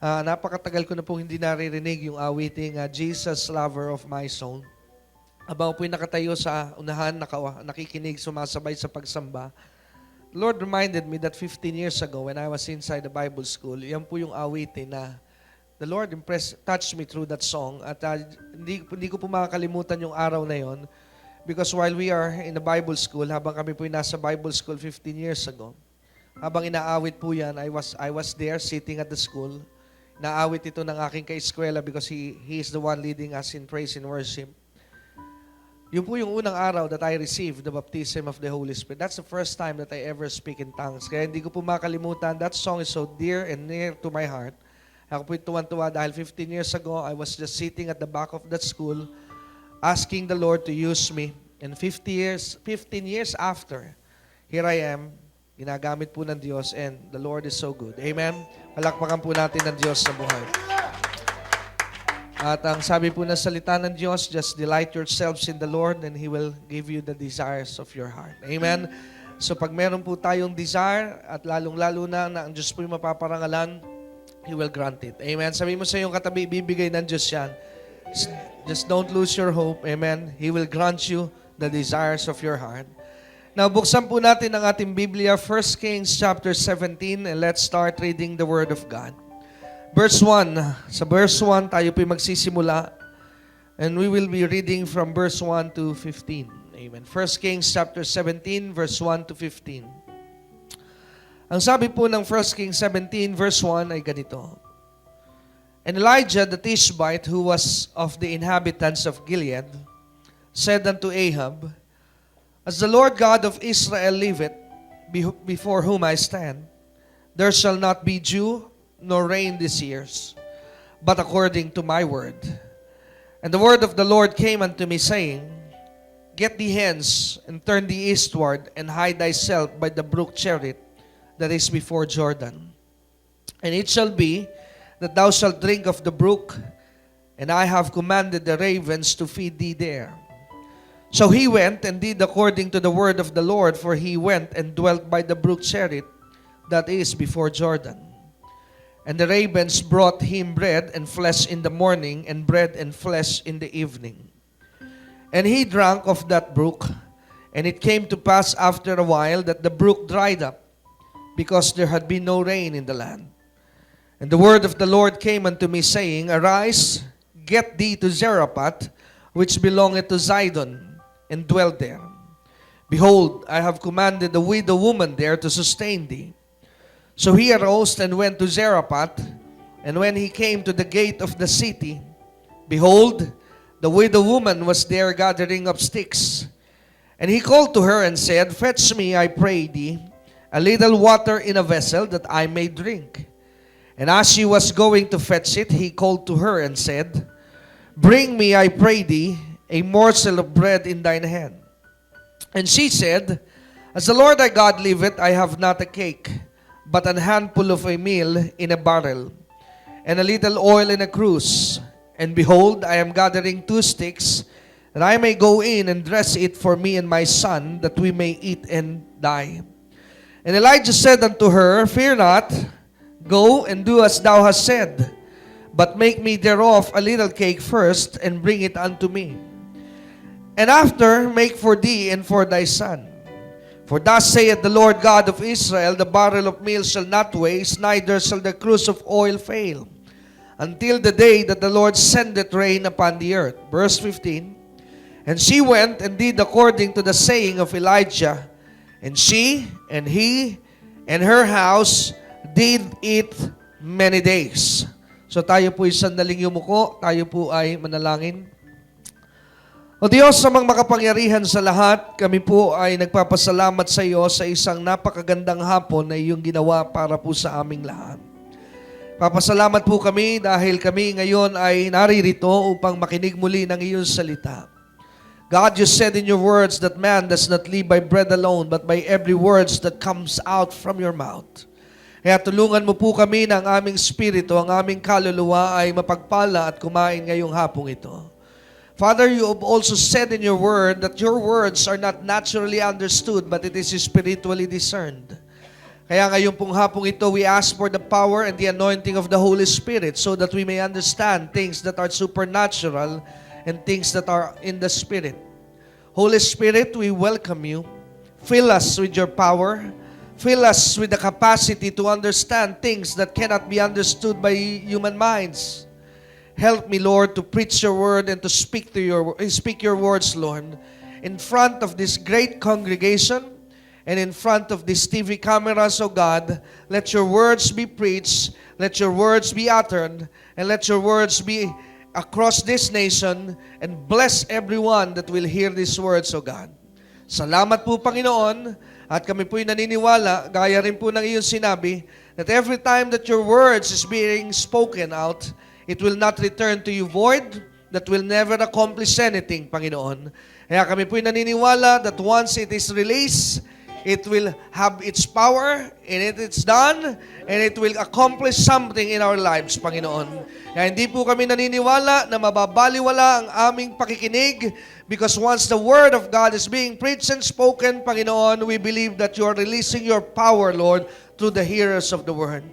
Napakatagal ko na pong hindi naririnig yung awiting Jesus, Lover of My Soul. Habang po'y nakatayo sa unahan, nakikinig, sumasabay sa pagsamba, the Lord reminded me that 15 years ago when I was inside the Bible school, yan po yung awitin na the Lord touched me through that song. At hindi ko po makakalimutan yung araw na yon because while we are in the Bible school, habang kami po'y nasa Bible school 15 years ago, habang inaawit po yan, I was there sitting at the school. Naawit ito ng aking ka-eskwela because he is the one leading us in praise and worship. Yun po yung unang araw that I received the baptism of the Holy Spirit. That's the first time that I ever speak in tongues. Kaya hindi ko po makalimutan. That song is so dear and near to my heart. Ako po'y tuwan-tuwa dahil 15 years ago, I was just sitting at the back of that school asking the Lord to use me. And 15 years after, here I am, ginagamit po ng Diyos and the Lord is so good. Amen? Palakpakan po natin ng Diyos sa buhay. At ang sabi po ng salita ng Diyos, just delight yourselves in the Lord and He will give you the desires of your heart. Amen? So pag meron po tayong desire at lalong-lalo na ang Diyos po yung mapaparangalan, He will grant it. Amen? Sabi mo sa iyong katabi, bibigay ng Diyos yan. Just don't lose your hope. Amen? He will grant you the desires of your heart. Now, buksan po natin ang ating Biblia, 1 Kings chapter 17, and let's start reading the Word of God. Verse 1. Sa verse 1, tayo po'y magsisimula, and we will be reading from verse 1 to 15. Amen. 1 Kings chapter 17, verse 1 to 15. Ang sabi po ng 1 Kings 17, verse 1 ay ganito. And Elijah the Tishbite, who was of the inhabitants of Gilead, said unto Ahab, As the Lord God of Israel liveth, before whom I stand, there shall not be dew nor rain this years, but according to my word. And the word of the Lord came unto me, saying, Get thee hence, and turn thee eastward, and hide thyself by the brook Cherith, that is before Jordan. And it shall be, that thou shalt drink of the brook, and I have commanded the ravens to feed thee there. So he went and did according to the word of the Lord, for he went and dwelt by the brook Cherith, that is before Jordan. And the ravens brought him bread and flesh in the morning, and bread and flesh in the evening. And he drank of that brook, and it came to pass after a while that the brook dried up, because there had been no rain in the land. And the word of the Lord came unto me, saying, Arise, get thee to Zarephath, which belongeth to Zidon, and dwell there. Behold, I have commanded the widow woman there to sustain thee. So he arose and went to Zarephath, and when he came to the gate of the city, behold, the widow woman was there gathering up sticks. And he called to her and said, Fetch me, I pray thee, a little water in a vessel, that I may drink. And as she was going to fetch it, he called to her and said, Bring me, I pray thee, a morsel of bread in thine hand. And she said, As the Lord thy God liveth, I have not a cake, but an handful of a meal in a barrel, and a little oil in a cruse. And behold, I am gathering 2 sticks, that I may go in and dress it for me and my son, that we may eat and die. And Elijah said unto her, Fear not, go and do as thou hast said, but make me thereof a little cake first, and bring it unto me. And after, make for thee and for thy son. For thus saith the Lord God of Israel, The barrel of meal shall not waste, neither shall the cruse of oil fail, until the day that the Lord sendeth rain upon the earth. Verse 15. And she went and did according to the saying of Elijah, and she and he and her house did eat many days. So tayo po ay sandaling yumuko, tayo po ay manalangin. O Diyos, samang makapangyarihan sa lahat, kami po ay nagpapasalamat sa iyo sa isang napakagandang hapon na iyong ginawa para po sa aming lahat. Papasalamat po kami dahil kami ngayon ay naririto upang makinig muli ng iyong salita. God, you said in your words that man does not live by bread alone, but by every words that comes out from your mouth. Kaya tulungan mo po kami na ang aming spirito, ang aming kaluluwa ay mapagpala at kumain ngayong hapong ito. Father, you have also said in your word that your words are not naturally understood, but it is spiritually discerned. Kaya ngayon pong hapong ito, we ask for the power and the anointing of the Holy Spirit so that we may understand things that are supernatural and things that are in the Spirit. Holy Spirit, we welcome you. Fill us with your power. Fill us with the capacity to understand things that cannot be understood by human minds. Help me, Lord, to preach your word and to speak your words, Lord, in front of this great congregation and in front of these TV cameras, O God. Let your words be preached, let your words be uttered, and let your words be across this nation, and bless everyone that will hear these words, O God. Salamat po, Panginoon, at kami po'y naniniwala, gaya rin po ng iyong sinabi, that every time that your words is being spoken out, it will not return to you void, that will never accomplish anything, Panginoon. Kaya kami po'y naniniwala that once it is released, it will have its power, and it's done, and it will accomplish something in our lives, Panginoon. Kaya hindi po kami naniniwala na mababaliwala ang aming pakikinig, because once the Word of God is being preached and spoken, Panginoon, we believe that you are releasing your power, Lord, through the hearers of the Word.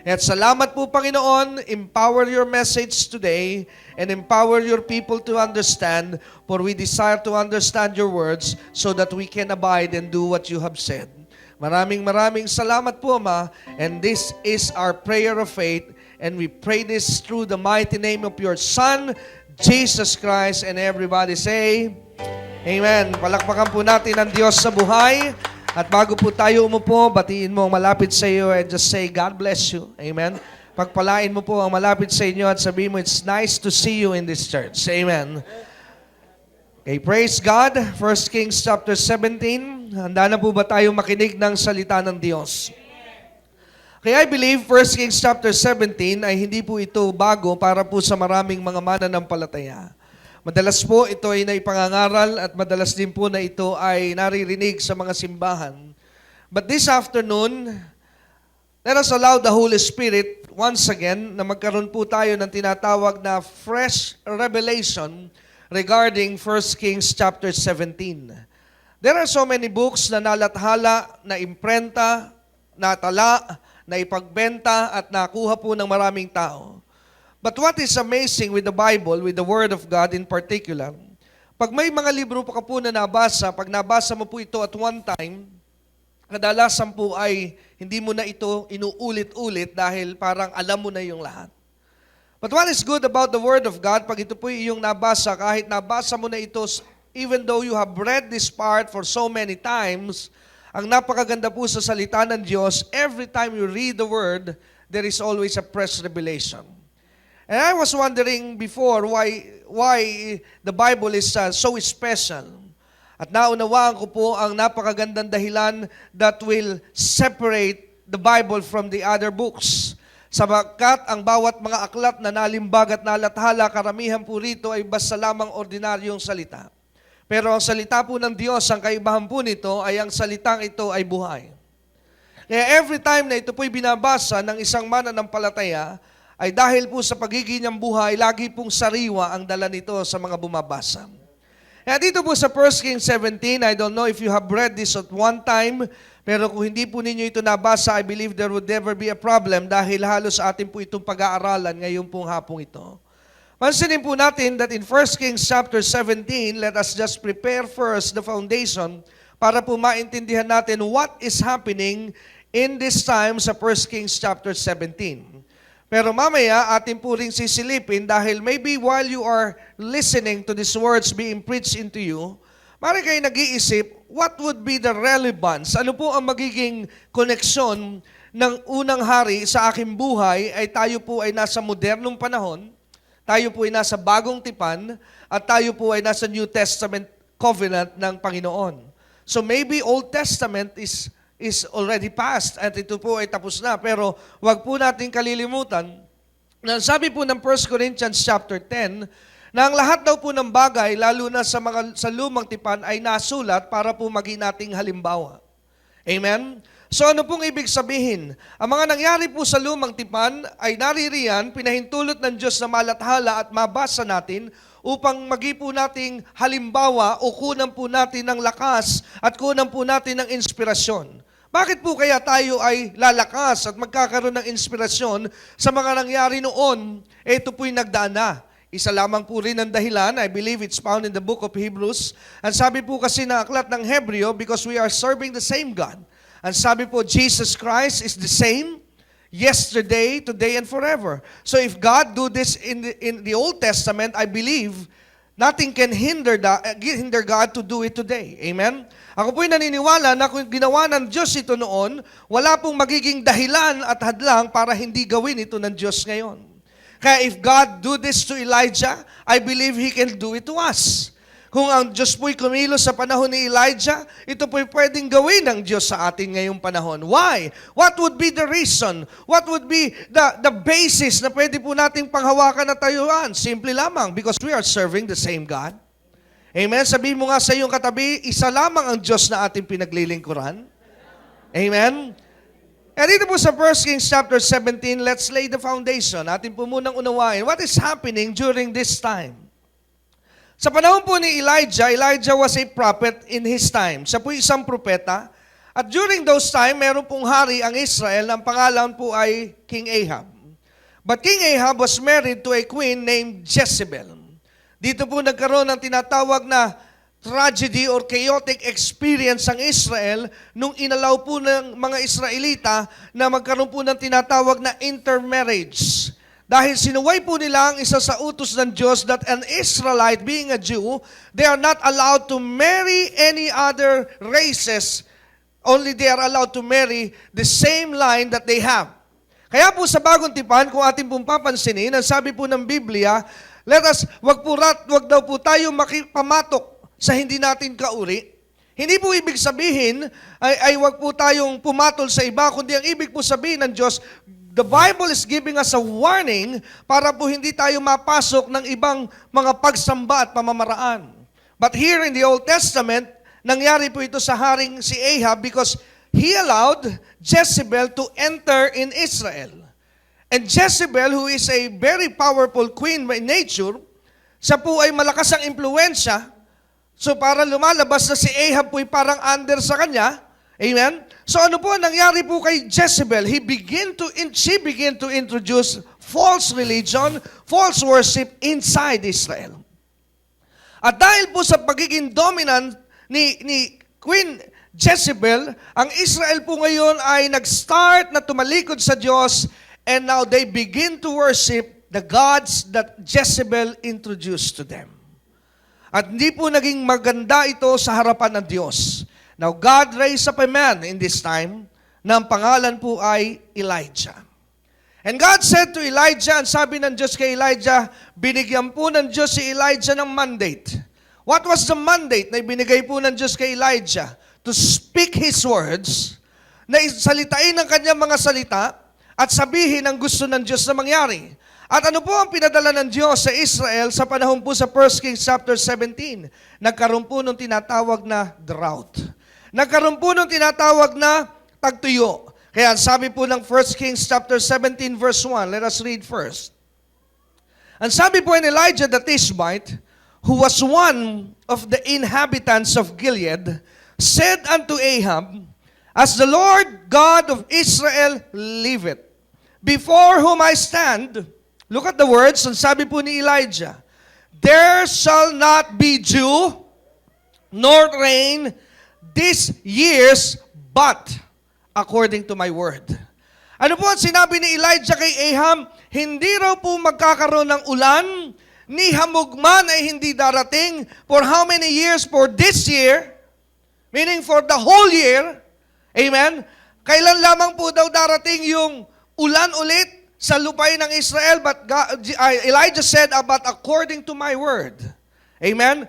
At salamat po, Panginoon, empower your message today and empower your people to understand, for we desire to understand your words so that we can abide and do what you have said. Maraming salamat po, Ama, and this is our prayer of faith, and we pray this through the mighty name of your Son, Jesus Christ, and everybody say, Amen. Palakpakan po natin ang Diyos sa buhay. At bago po tayo umupo, batiin mo ang malapit sa iyo and just say, God bless you. Amen. Pagpalain mo po ang malapit sa inyo at sabihin mo, it's nice to see you in this church. Amen. Okay, praise God. 1 Kings chapter 17. Handa na po ba tayo makinig ng salita ng Diyos? Kaya I believe 1 Kings chapter 17 ay hindi po ito bago para po sa maraming mga mananampalataya. Madalas po ito ay naipangangaral at madalas din po na ito ay naririnig sa mga simbahan. But this afternoon, let us allow the Holy Spirit once again na magkaroon po tayo ng tinatawag na fresh revelation regarding 1 Kings chapter 17. There are so many books na nalathala, na imprenta, natala, na ipagbenta at nakuha po ng maraming tao. But what is amazing with the Bible, with the Word of God in particular, pag may mga libro pa ka po na nabasa, pag nabasa mo po ito at one time, kadalasan po ay hindi mo na ito inuulit-ulit dahil parang alam mo na yung lahat. But what is good about the Word of God, pag ito po yung nabasa, kahit nabasa mo na ito, even though you have read this part for so many times, ang napakaganda po sa salita ng Diyos, every time you read the Word, there is always a fresh revelation. And I was wondering before why the Bible is so special. At naunawaan ko po ang napakagandang dahilan that will separate the Bible from the other books. Sabagkat ang bawat mga aklat na nalimbag at nalathala, karamihan po rito ay basta lamang ordinaryong salita. Pero ang salita po ng Diyos, ang kaibahan po nito ay ang salitang ito ay buhay. Kaya every time na ito po'y binabasa ng isang mananampalataya, ay dahil po sa pagiging niyang buhay, lagi pong sariwa ang dala nito sa mga bumabasa. Kaya dito po sa 1 Kings 17, I don't know if you have read this at one time, pero kung hindi po ninyo ito nabasa, I believe there would never be a problem dahil halos atin po itong pag-aaralan ngayon pong hapong ito. Pansinin po natin that in 1 Kings chapter 17, let us just prepare first the foundation para po maintindihan natin what is happening in this time sa 1 Kings chapter 17. Pero mamaya, atin po rin sisilipin dahil maybe while you are listening to these words being preached into you, maaari kayo nag-iisip, what would be the relevance? Ano po ang magiging koneksyon ng unang hari sa aking buhay ay tayo po ay nasa modernong panahon, tayo po ay nasa bagong tipan, at tayo po ay nasa New Testament covenant ng Panginoon. So maybe Old Testament is already past at ito po ay tapos na. Pero wag po natin kalilimutan na sabi po ng 1 Corinthians chapter 10 na ang lahat daw po ng bagay, lalo na sa lumang tipan, ay nasulat para po maging nating halimbawa. Amen? So ano pong ibig sabihin? Ang mga nangyari po sa lumang tipan ay naririyan, pinahintulot ng Diyos na malathala at mabasa natin upang magi po nating halimbawa o kunan po natin ng lakas at kunan po natin ng inspirasyon. Bakit po kaya tayo ay lalakas at magkakaroon ng inspirasyon sa mga nangyari noon? Ito po'y nagdaan na. Isa lamang po rin ang dahilan, I believe it's found in the book of Hebrews. Ang sabi po kasi na aklat ng Hebreo, because we are serving the same God. Ang sabi po, Jesus Christ is the same yesterday, today, and forever. So if God do this in the Old Testament, I believe nothing can hinder God to do it today. Amen? Ako po'y naniniwala na kung ginawa ng Diyos ito noon, wala pong magiging dahilan at hadlang para hindi gawin ito ng Diyos ngayon. Kaya if God do this to Elijah, I believe He can do it to us. Kung ang Diyos po'y kumilos sa panahon ni Elijah, ito po'y pwedeng gawin ng Diyos sa atin ngayong panahon. Why? What would be the reason? What would be the basis na pwede po nating panghawakan at tayuan? Simple lamang, because we are serving the same God. Amen? Sabihin mo nga sa iyong katabi, isa lamang ang Diyos na ating pinaglilingkuran. Amen? And dito po sa 1 Kings chapter 17, let's lay the foundation. Atin po munang unawain, what is happening during this time? Sa panahon po ni Elijah, Elijah was a prophet in his time. Siya po isang propeta. At during those time, meron pong hari ang Israel, ang pangalan po ay King Ahab. But King Ahab was married to a queen named Jezebel. Dito po nagkaroon ng tinatawag na tragedy or chaotic experience ang Israel nung inalaw po ng mga Israelita na magkaroon po ng tinatawag na intermarriage. Dahil sinuway po nila ang isa sa utos ng Diyos that an Israelite, being a Jew, they are not allowed to marry any other races. Only they are allowed to marry the same line that they have. Kaya po sa Bagong Tipan, kung ating pong papansinin, ang sabi po ng Biblia, wag daw po tayo makipamatok sa hindi natin kauri. Hindi po ibig sabihin ay wag po tayong pumatol sa iba, kundi ang ibig po sabihin ng Diyos, the Bible is giving us a warning para po hindi tayo mapasok ng ibang mga pagsamba at pamamaraan. But here in the Old Testament, nangyari po ito sa haring si Ahab because he allowed Jezebel to enter in Israel. And Jezebel, who is a very powerful queen by nature, siya po ay malakas ang impluensya. So para lumalabas na si Ahab po ay parang under sa kanya. Amen? So ano po ang nangyari po kay Jezebel? She began to introduce false religion, false worship inside Israel. At dahil po sa pagiging dominant ni Queen Jezebel, ang Israel po ngayon ay nag-start na tumalikod sa Diyos. And now they begin to worship the gods that Jezebel introduced to them. At hindi po naging maganda ito sa harapan ng Diyos. Now God raised up a man in this time na ang pangalan po ay Elijah. And God said to Elijah, and sabi ng Diyos kay Elijah, binigyan po ng Diyos si Elijah ng mandate. What was the mandate na ibinigay po ng Diyos kay Elijah? To speak His words, na salitain ang kanyang mga salita, at sabihin ang gusto ng Diyos na mangyari. At ano po ang pinadala ng Diyos sa Israel sa panahon po sa 1 Kings chapter 17? Nagkaroon po ng tinatawag na drought. Nagkaroon po ng tinatawag na tagtuyo. Kaya sabi po ng 1 Kings chapter 17 verse 1, let us read first. Ang sabi po ni Elijah the Tishbite, who was one of the inhabitants of Gilead, said unto Ahab, as the Lord God of Israel liveth, before whom I stand, look at the words, ang sabi po ni Elijah, there shall not be dew, nor rain, these years, but according to my word. Ano po ang sinabi ni Elijah kay Ahab? Hindi raw po magkakaroon ng ulan, ni hamugman ay hindi darating, for how many years? For this year, meaning for the whole year. Amen? Kailan lamang po daw darating yung ulan ulit sa lupay ng Israel? But Elijah said, but according to my word. Amen?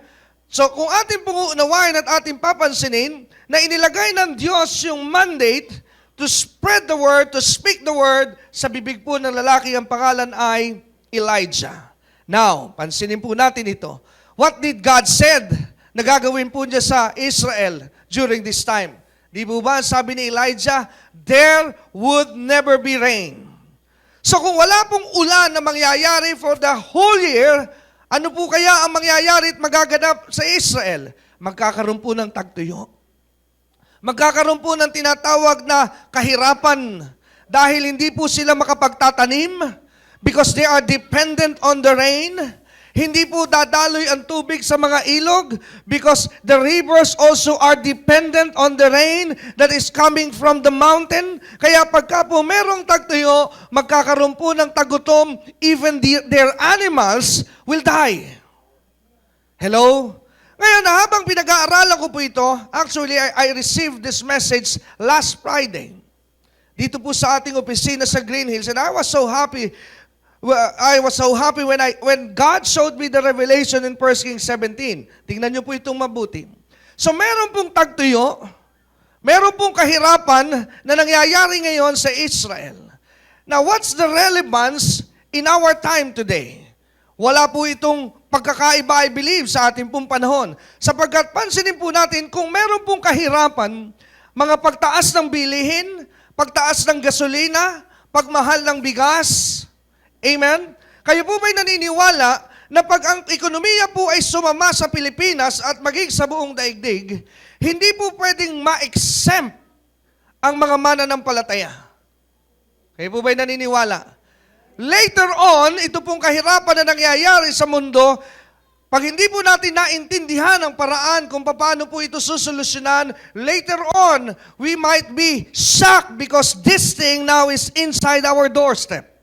So kung ating pong unawain at ating papansinin, na inilagay ng Diyos yung mandate to spread the word, to speak the word, sa bibig po ng lalaki ang pangalan ay Elijah. Now, pansinin po natin ito. What did God said na gagawin po niya sa Israel during this time? Di po ba sabi ni Elijah, there would never be rain. So kung wala pong ulan na mangyayari for the whole year, ano po kaya ang mangyayari at magaganap sa Israel? Magkakaroon po ng tagtuyo. Magkakaroon po ng tinatawag na kahirapan dahil hindi po sila makapagtatanim because they are dependent on the rain. Hindi po dadaloy ang tubig sa mga ilog because the rivers also are dependent on the rain that is coming from the mountain. Kaya pagka po merong tagtuyo, magkakaroon po ng tagutom, even their animals will die. Hello? Ngayon, habang pinag-aaralan ko po ito, actually, I received this message last Friday. Dito po sa ating opisina sa Green Hills, and I was so happy. When God showed me the revelation in 1 Kings 17. Tingnan niyo po itong mabuti. So, meron pong tagtuyo, meron pong kahirapan na nangyayari ngayon sa Israel. Now, what's the relevance in our time today? Wala po itong pagkakaiba, I believe, sa ating pong panahon. Sapagkat pansinin po natin, kung meron pong kahirapan, mga pagtaas ng bilihin, pagtaas ng gasolina, pagmahal ng bigas, amen? Kayo po ba'y naniniwala na pag ang ekonomiya po ay sumama sa Pilipinas at maging sa buong daigdig, hindi po pwedeng ma-exempt ang mga mananampalataya? Kayo po ba'y naniniwala? Later on, ito pong kahirapan na nangyayari sa mundo, pag hindi po natin naintindihan ang paraan kung paano po ito susolusyonan, later on, we might be shocked because this thing now is inside our doorstep.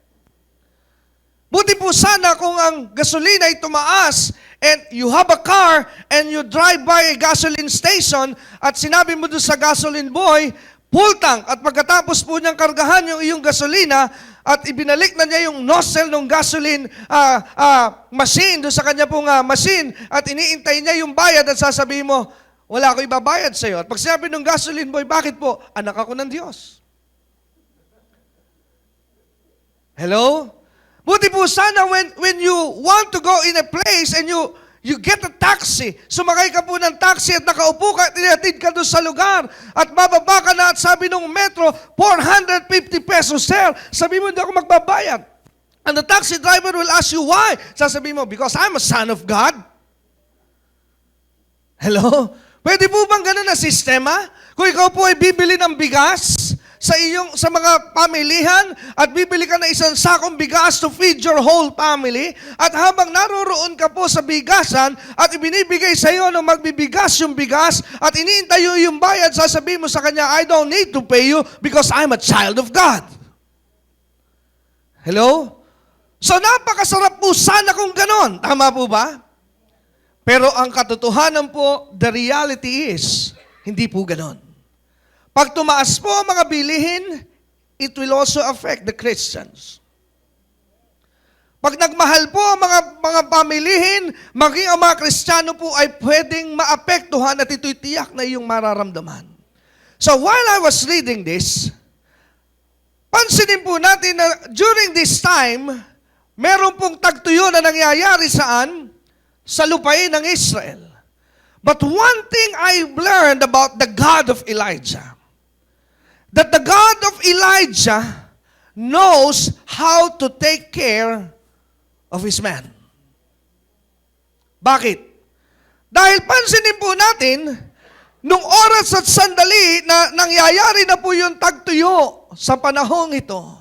Buti po sana kung ang gasolina ay tumaas and you have a car and you drive by a gasoline station at sinabi mo doon sa gasoline boy, full tank, at pagkatapos po niyang kargahan yung iyong gasolina at ibinalik na niya yung nozzle ng gasoline machine doon sa kanya pong machine at iniintay niya yung bayad at sasabihin mo, wala ako ibabayad sa iyo. At pag sinabi ng gasoline boy, bakit po? Anak ako ng Diyos. Hello? Buti po sana when you want to go in a place and you get a taxi, sumakay ka po ng taxi at nakaupo ka, tinatid ka doon sa lugar at bababa ka na at sabi nung metro, 450 pesos, sir. Sabi mo, hindi ako magbabayad. And the taxi driver will ask you why. Sasabi mo, because I'm a son of God. Hello? Pwede po bang ganun na sistema? Kung ikaw po ay bibili ng bigas sa mga pamilihan at bibili ka na isang sakong bigas to feed your whole family at habang naroroon ka po sa bigasan at ibinibigay sa iyo nung magbibigas yung bigas at iniintay yung bayad, sasabihin mo sa kanya, I don't need to pay you because I'm a child of God. Hello? So napakasarap po sana kung ganon. Tama po ba? Pero ang katotohanan po, the reality is, hindi po ganon. Pag tumaas po ang mga bilihin, it will also affect the Christians. Pag nagmahal po ang mga pamilihin, maging ang mga Kristiyano po ay pwedeng maapektuhan at ito'y tiyak na iyong mararamdaman. So while I was reading this, pansinin po natin na during this time, meron pong tagtuyo na nangyayari saan? Sa lupain ng Israel. But one thing I've learned about the God of Elijah, that the God of Elijah knows how to take care of His man. Bakit? Dahil pansinin po natin, nung oras at sandali na nangyayari na po yung tagtuyo sa panahong ito,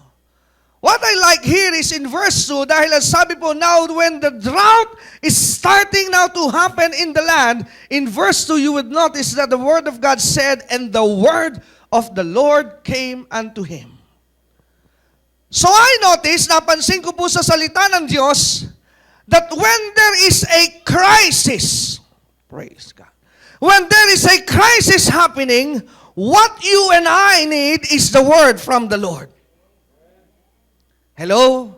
what I like here is in verse 2, dahil ang sabi po, now when the drought is starting now to happen in the land, in verse 2 you would notice that the word of God said, and the word of the Lord came unto him. So I notice, napansin ko po sa salita ng Diyos, that when there is a crisis, praise God, when there is a crisis happening, what you and I need is the word from the Lord. Hello?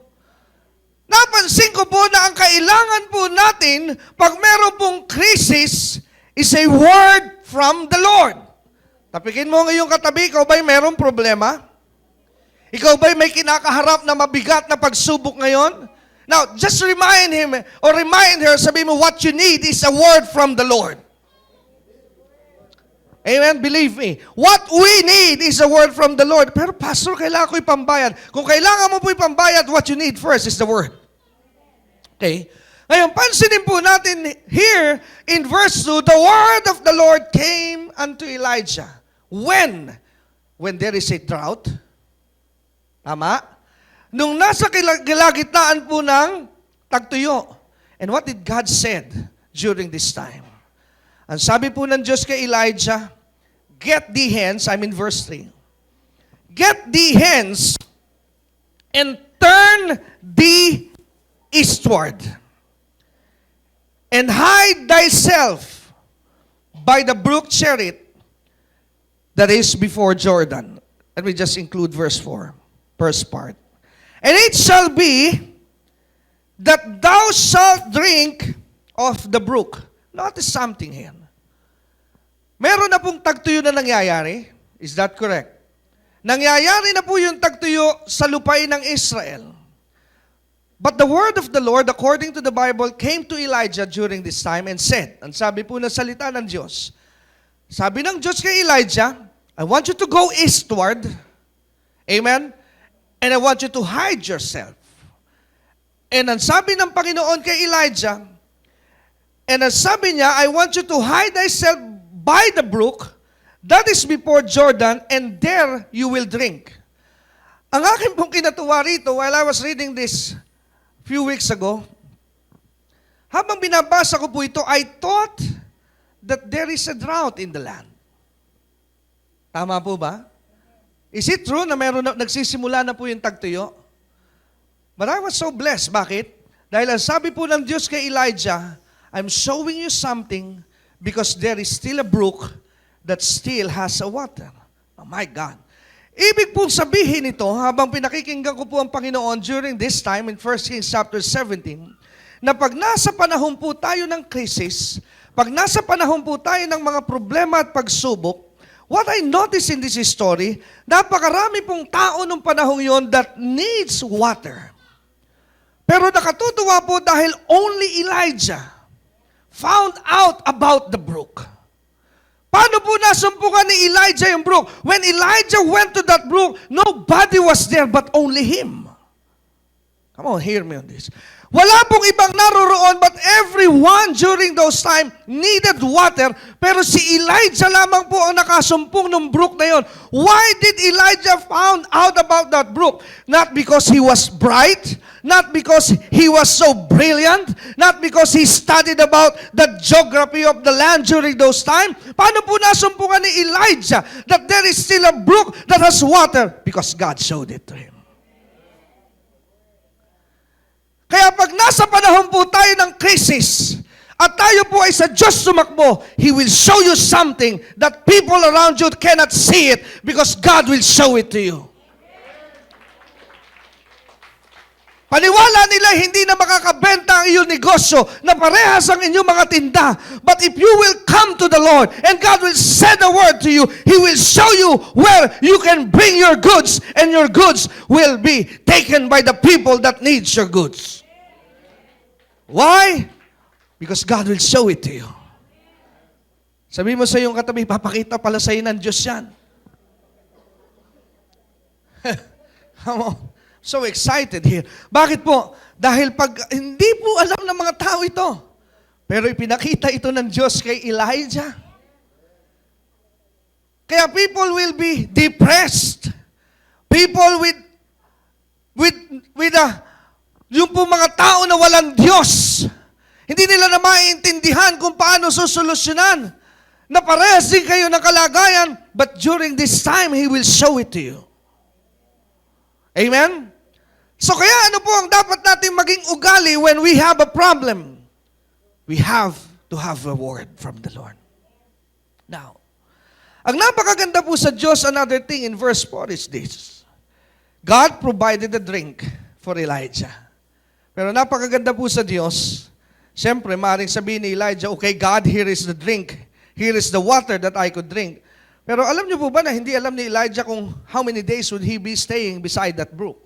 Napansin ko po na ang kailangan po natin pag meron pong crisis is a word from the Lord. Tapikin mo ngayong katabi, ikaw ba'y merong problema? Ikaw ba'y may kinakaharap na mabigat na pagsubok ngayon? Now, just remind him or remind her, sabi mo, what you need is a word from the Lord. Amen? Believe me. What we need is a word from the Lord. Pero pastor, kailangan ko ipambayad. Kung kailangan mo po ipambayad, what you need first is the word. Okay? Ngayon, pansinin po natin here in verse 2, the word of the Lord came unto Elijah. When? When there is a drought. Tama? Nung nasa kalagitnaan po ng tagtuyo. And what did God said during this time? Ang sabi po ng Diyos kay Elijah, get thee hence, I'm in verse 3. Get thee hence and turn thee eastward and hide thyself by the brook Cherith that is before Jordan. Let me just include verse 4, first part. And it shall be that thou shalt drink of the brook. Notice something here. Meron na pong tagtuyo na nangyayari. Is that correct? Nangyayari na po yung tagtuyo sa lupain ng Israel. But the word of the Lord, according to the Bible, came to Elijah during this time and said, ang sabi po na salita ng Diyos, sabi ng Diyos kay Elijah, I want you to go eastward, amen, and I want you to hide yourself. And ang sabi ng Panginoon kay Elijah, and ang sabi niya, I want you to hide thyself by the brook, that is before Jordan, and there you will drink. Ang akin pong kinatuwa rito, while I was reading this few weeks ago, habang binabasa ko po ito, I thought that there is a drought in the land. Tama po ba? Is it true na nagsisimula na po yung tagtuyo? But I was so blessed. Bakit? Dahil ang sabi po ng Diyos kay Elijah, I'm showing you something because there is still a brook that still has a water. Oh my God. Ibig pong sabihin ito, habang pinakikinggan ko po ang Panginoon during this time in 1 Kings chapter 17, na pag nasa panahon po tayo ng crisis, pag nasa panahon po tayo ng mga problema at pagsubok, what I notice in this story, napakarami pong tao nung panahon yon that needs water. Pero nakatutuwa po dahil only Elijah found out about the brook. Paano po nasumpukan ni Elijah yung brook? When Elijah went to that brook, nobody was there but only him. Come on, hear me on this. Wala pong ibang naroroon, but everyone during those time needed water, pero si Elijah lamang po ang nakasumpong ng brook na yon. Why did Elijah found out about that brook? Not because he was bright, not because he was so brilliant, not because he studied about the geography of the land during those time. Paano po nasumpungan ni Elijah that there is still a brook that has water? Because God showed it to him. Kaya pag nasa panahon po tayo ng crisis, at tayo po ay sa Diyos sumakbo, He will show you something that people around you cannot see it because God will show it to you. Paniwala nila hindi na makakabenta ang iyong negosyo na parehas ang inyong mga tinda. But if you will come to the Lord and God will send a word to you, He will show you where you can bring your goods and your goods will be taken by the people that needs your goods. Why? Because God will show it to you. Sabi mo sa iyong katabi, papakita pala sa iyo ng Diyos yan. Come on. So excited here. Bakit po? Dahil pag hindi po alam ng mga tao ito, pero ipinakita ito ng Diyos kay Elijah. Kaya people will be depressed. People yung po mga tao na walang Diyos, hindi nila na maiintindihan kung paano susolusyonan na parehas din kayo ng kalagayan, but during this time, He will show it to you. Amen? So kaya ano po ang dapat natin maging ugali when we have a problem? We have to have a word from the Lord. Now, ang napakaganda po sa Diyos, another thing in verse 4 is this. God provided a drink for Elijah. Pero napakaganda po sa Diyos, siyempre, maaaring sabihin ni Elijah, okay, God, here is the drink. Here is the water that I could drink. Pero alam niyo po ba na hindi alam ni Elijah kung how many days would he be staying beside that brook?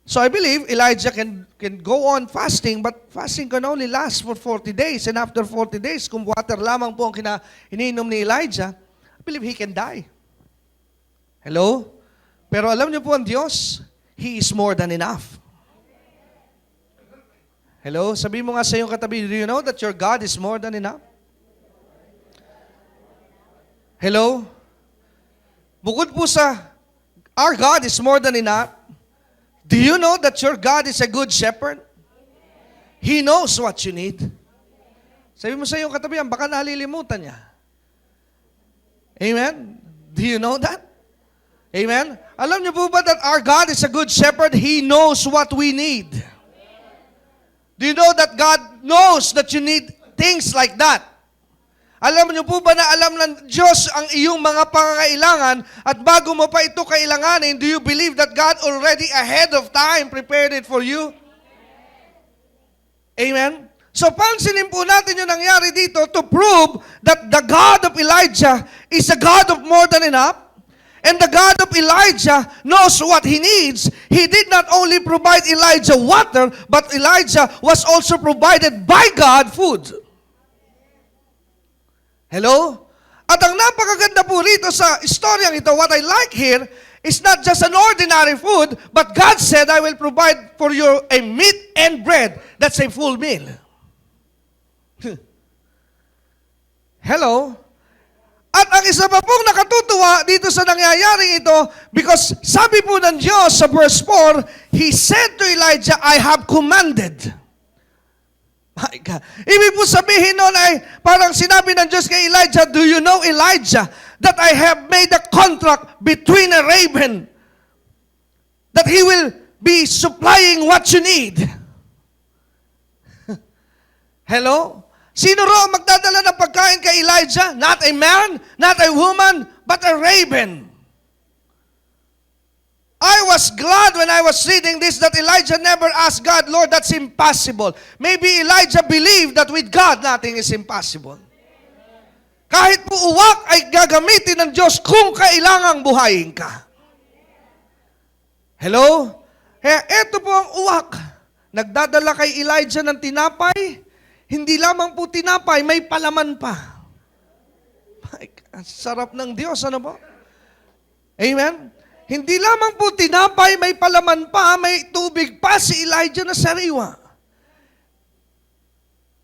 So I believe Elijah can go on fasting, but fasting can only last for 40 days. And after 40 days, kung water lamang po ang iniinom ni Elijah, I believe he can die. Hello? Pero alam niyo po ang Diyos, He is more than enough. Hello? Sabi mo nga sa iyong katabi, do you know that your God is more than enough? Hello? Bukod po sa our God is more than enough, do you know that your God is a good shepherd? He knows what you need. Sabi mo sa iyong katabihan, baka nalilimutan niya. Amen? Do you know that? Amen? Alam niyo po ba that our God is a good shepherd? He knows what we need. Do you know that God knows that you need things like that? Alam niyo po ba na alam ng Diyos ang iyong mga pangangailangan at bago mo pa ito kailanganin, do you believe that God already ahead of time prepared it for you? Amen? So pansinin po natin yung nangyari dito to prove that the God of Elijah is a God of more than enough. And the God of Elijah knows what he needs. He did not only provide Elijah water, but Elijah was also provided by God food. Hello? At ang napakaganda po rito sa istoryang ito, what I like here, is not just an ordinary food, but God said, I will provide for you a meat and bread. That's a full meal. Hello? At ang isa pa pong nakatutuwa dito sa nangyayaring ito, because sabi po ng Diyos sa verse 4, He said to Elijah, I have commanded. My God. Ibig po sabihin nun ay parang sinabi ng Diyos kay Elijah, do you know, Elijah, that I have made a contract between a raven that he will be supplying what you need. Hello? Sino raw magdadala ng pagkain kay Elijah? Not a man, not a woman, but a raven. I was glad when I was reading this that Elijah never asked God, Lord, that's impossible. Maybe Elijah believed that with God, nothing is impossible. Kahit po uwak ay gagamitin ng Diyos kung kailangang buhayin ka. Hello? Kaya eto po ang uwak. Nagdadala kay Elijah ng tinapay. Hindi lamang po tinapay, may palaman pa. Sarap ng Diyos, ano po? Amen? Hindi lamang po tinapay, may palaman pa, may tubig pa si Elijah na sariwa.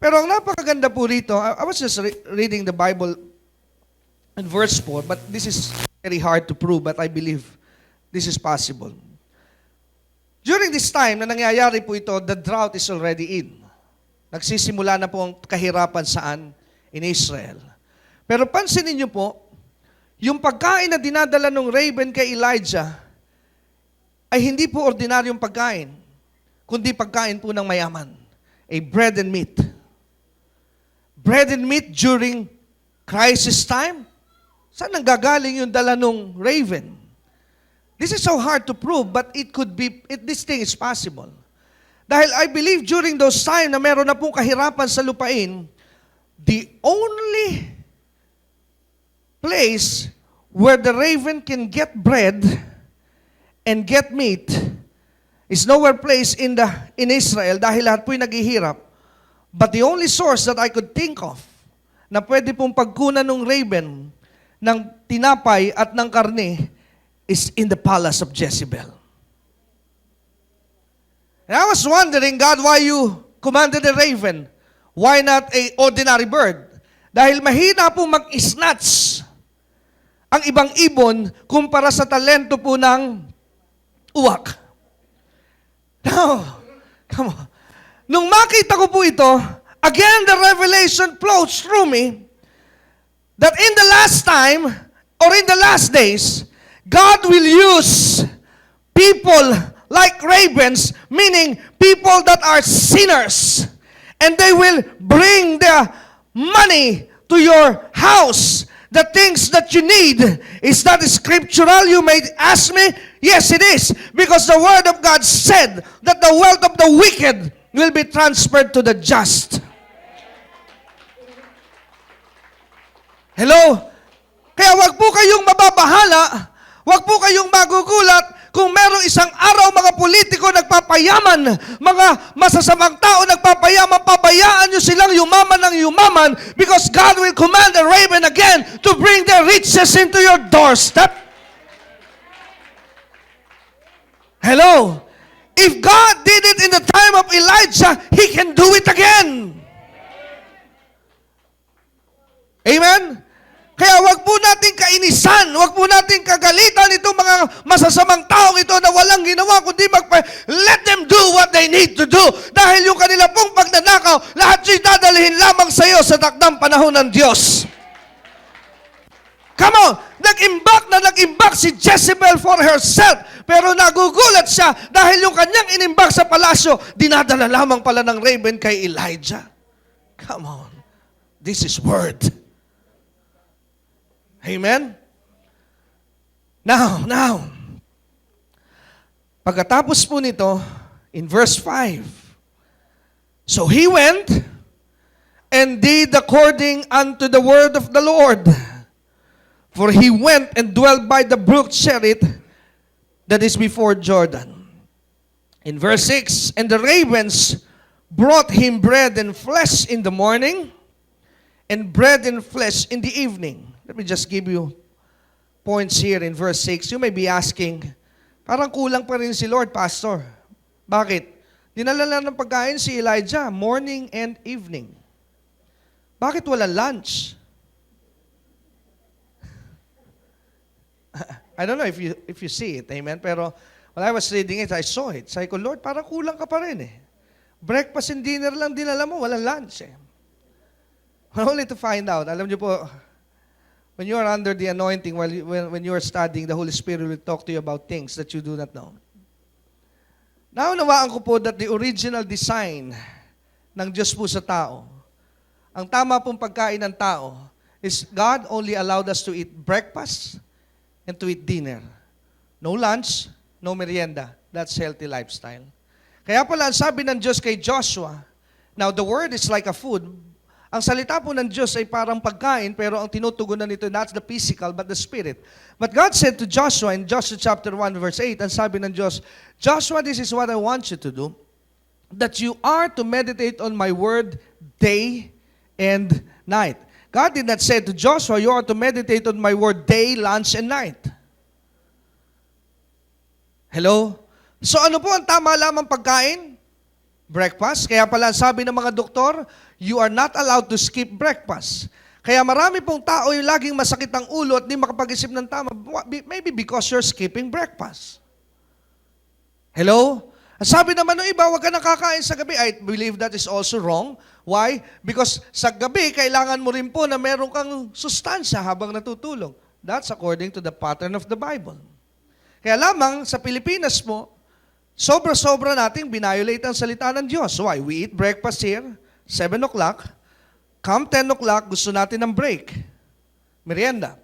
Pero ang napakaganda po rito, I was just reading the Bible in verse 4, but this is very hard to prove, but I believe this is possible. During this time na nangyayari po ito, the drought is already in. Nagsisimula na po ang kahirapan saan? In Israel. Pero pansinin niyo po, yung pagkain na dinadala ng raven kay Elijah ay hindi po ordinaryong pagkain, kundi pagkain po ng mayaman. A bread and meat. Bread and meat during crisis time? Saan nanggagaling yung dala ng raven? This is so hard to prove, but it could be, this thing is possible. Dahil I believe during those time na meron na pong kahirapan sa lupain, the only place where the raven can get bread and get meat is nowhere place in Israel dahil lahat po'y naghihirap. But the only source that I could think of na pwede pong pagkunan ng raven ng tinapay at ng karne is in the palace of Jezebel. And I was wondering, God, why you commanded a raven? Why not a ordinary bird? Dahil mahina po mag-snatch ang ibang ibon kumpara sa talento po ng uwak. Now, come on. Nung makita ko po ito, again the revelation flows through me that in the last time or in the last days, God will use people like ravens, meaning people that are sinners, and they will bring their money to your house. The things that you need. Is that scriptural? You may ask me. Yes, it is. Because the Word of God said that the wealth of the wicked will be transferred to the just. Hello? Kaya wag po kayong mababahala, wag po kayong magugulat kung merong isang araw mga politiko nagpapayaman, mga masasamang tao nagpapayaman, pabayaan nyo silang yumaman ng yumaman because God will command the raven again to bring their riches into your doorstep. Hello? If God did it in the time of Elijah, He can do it again. Amen? Kaya wag po natin kainisan, wag po natin kagalit masasamang taong ito na walang ginawa kundi let them do what they need to do. Dahil yung kanila pong pagnanakaw, lahat yung dadalhin lamang sa iyo sa takdang panahon ng Diyos. Come on! Nag-imbak si Jezebel for herself. Pero nagugulat siya dahil yung kanyang inimbak sa palasyo, dinadala lamang pala ng raven kay Elijah. Come on. This is word. Amen? Now. Pagkatapos po nito, in verse 5, so he went and did according unto the word of the Lord. For he went and dwelt by the brook Cherith that is before Jordan. In verse 6, and the ravens brought him bread and flesh in the morning, and bread and flesh in the evening. Let me just give you points here in verse 6. You may be asking, parang kulang pa rin si Lord, Pastor. Bakit? Dinala lang ng pagkain si Elijah, morning and evening. Bakit wala lunch? I don't know if you see it, amen? Pero when I was reading it, I saw it. Sabi ko, Lord, parang kulang ka pa rin eh. Breakfast and dinner lang dinala mo, walang lunch eh. Only to find out, alam niyo po, when you are under the anointing, when you are studying, the Holy Spirit will talk to you about things that you do not know. Naunawaan ko po that the original design ng Diyos po sa tao, ang tama pong pagkain ng tao, is God only allowed us to eat breakfast and to eat dinner. No lunch, no merienda. That's healthy lifestyle. Kaya pala, ang sabi ng Diyos kay Joshua, now the word is like a food. Ang salita po ng Diyos ay parang pagkain, pero ang tinutugunan nito, not the physical, but the spirit. But God said to Joshua in Joshua chapter 1, verse 8, ang sabi ng Diyos, Joshua, this is what I want you to do, that you are to meditate on my word day and night. God did not say to Joshua, you are to meditate on my word day, lunch, and night. Hello? So ano po ang tama lamang pagkain? Breakfast. Kaya pala sabi ng mga doktor, you are not allowed to skip breakfast. Kaya marami pong tao yung laging masakit ang ulo at di makapag-isip ng tama. Maybe because you're skipping breakfast. Hello? Sabi naman ng iba, huwag ka nakakain sa gabi. I believe that is also wrong. Why? Because sa gabi, kailangan mo rin po na meron kang sustansya habang natutulog. That's according to the pattern of the Bible. Kaya lamang sa Pilipinas mo, sobra-sobra nating binayolate ang salita ng Diyos. Why? We eat breakfast here, 7 o'clock. Come 10 o'clock, gusto natin ng break. Merienda.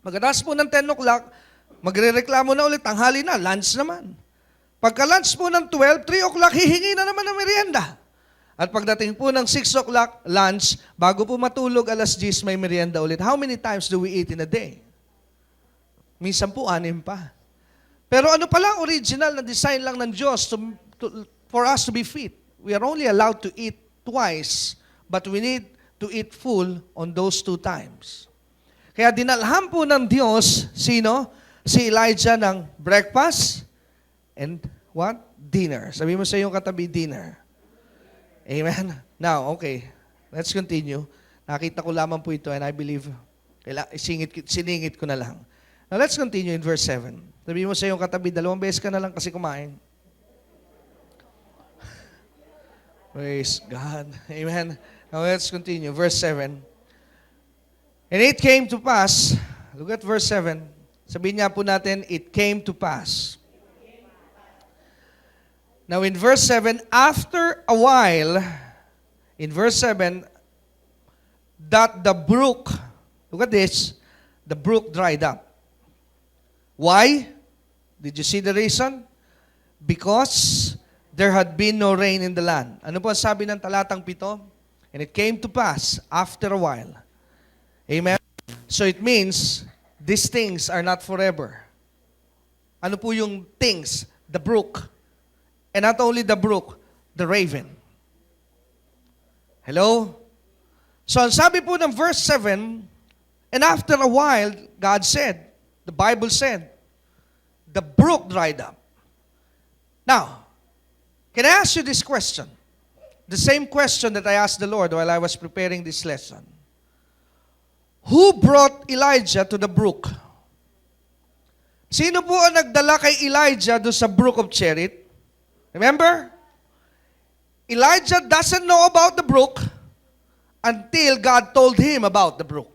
Pagkatapos po ng 10 o'clock, magre-reklamo na ulit, tanghali na, lunch naman. Pagka-lunch po ng 12, 3 o'clock, hihingi na naman ng merienda. At pagdating po ng 6 o'clock, lunch, bago po matulog, alas 10, may merienda ulit. How many times do we eat in a day? Minsan po, 6 pa. Pero ano pala original na design lang ng Diyos for us to be fit? We are only allowed to eat twice, but we need to eat full on those 2 times. Kaya dinalhan po ng Diyos, sino? Si Elijah ng breakfast and what? Dinner. Sabi mo sa iyong katabi, dinner. Amen? Now, okay. Let's continue. Nakita ko lamang po ito and I believe, siningit ko na lang. Now, let's continue in verse 7. Sabi mo sa iyong katabi, 2 beses ka na lang kasi kumain. Praise God. Amen. Now, let's continue. Verse 7. And it came to pass, look at verse 7. Sabihin niya po natin, it came to pass. Now, in verse 7, after a while, in verse 7, that the brook, look at this, the brook dried up. Why? Did you see the reason? Because there had been no rain in the land. Ano po sabi ng talatang 7? And it came to pass after a while. Amen? So it means, these things are not forever. Ano po yung things? The brook. And not only the brook, the raven. Hello? So ang sabi po ng verse 7, and after a while, God said, the Bible said, the brook dried up. Now, can I ask you this question? The same question that I asked the Lord while I was preparing this lesson. Who brought Elijah to the brook? Sino po ang nagdala kay Elijah doon sa Brook of Cherith? Remember? Elijah doesn't know about the brook until God told him about the brook.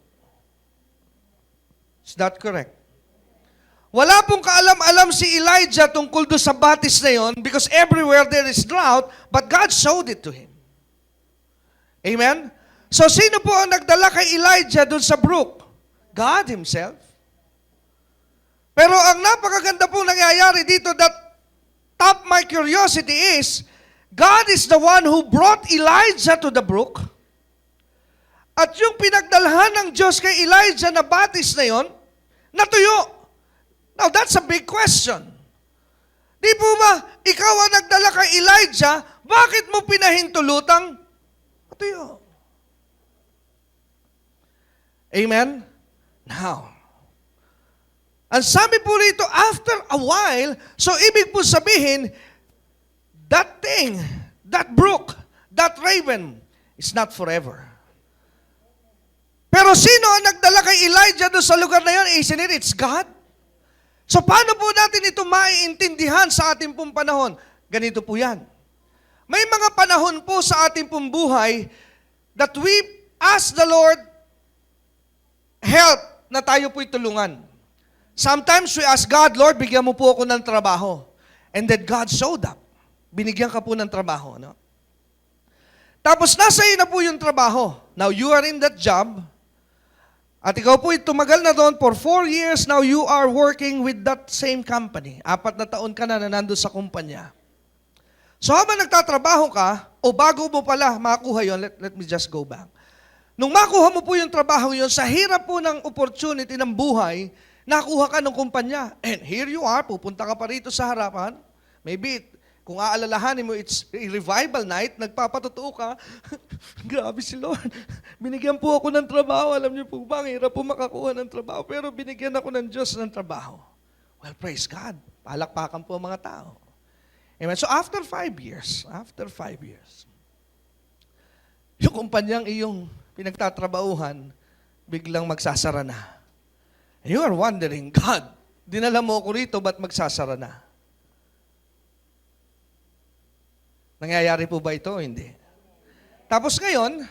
Is that correct? Wala pong kaalam-alam si Elijah tungkol doon sa batis na yon because everywhere there is drought, but God showed it to him. Amen? So, sino po ang nagdala kay Elijah doon sa brook? God Himself. Pero ang napakaganda pong nangyayari dito that top my curiosity is, God is the one who brought Elijah to the brook. At yung pinagdalhan ng Diyos kay Elijah na batis na yon, natuyo. Now, that's a big question. Di po ba, ikaw ang nagdala kay Elijah, bakit mo pinahintulutang natuyo? Amen? Now, ang sabi po rito, after a while, so ibig po sabihin, that thing, that brook, that raven, is not forever. Pero sino ang nagdala kay Elijah doon sa lugar na yun? Isn't it? It's God. So paano po natin ito maiintindihan sa ating pong panahon? Ganito po yan. May mga panahon po sa ating pong buhay that we ask the Lord help na tayo po'y tulungan. Sometimes we ask God, Lord, bigyan mo po ako ng trabaho. And then God showed up. Binigyan ka po ng trabaho. No? Tapos nasa iyo na po yung trabaho. Now you are in that job. At ikaw po tumagal na doon for 4 years. Now you are working with that same company. 4 na taon ka na nandun sa kumpanya. So habang nagtatrabaho ka, o bago mo pala makuha yon, let me just go back. Nung makuha mo po yung trabaho yon, sa hirap po ng opportunity ng buhay, nakuha ka ng kumpanya. And here you are, pupunta ka pa rito sa harapan. Maybe, kung aalalahanin mo, it's a revival night, nagpapatotoo ka, grabe si Lord, binigyan po ako ng trabaho. Alam niyo po ba, ang hirap po makakuha ng trabaho, pero binigyan ako ng Diyos ng trabaho. Well, praise God. Palakpakan po ang mga tao. Amen. So after 5 years, yung kumpanyang iyong pinagtatrabahuhan, biglang magsasara na. And you are wondering, God, dinala mo ako rito, ba't magsasara na? Nangyayari po ba ito? Hindi. Tapos ngayon,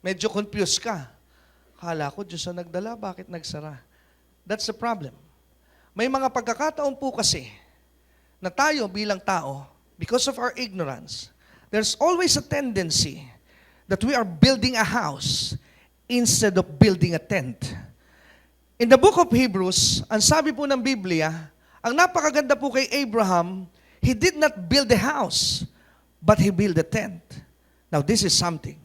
medyo confused ka. Kala ko, Diyos ang nagdala, bakit nagsara? That's the problem. May mga pagkakataon po kasi na tayo bilang tao, because of our ignorance, there's always a tendency that we are building a house instead of building a tent. In the book of Hebrews, ang sabi po ng Biblia, ang napakaganda po kay Abraham, he did not build a house, but he built a tent. Now, this is something.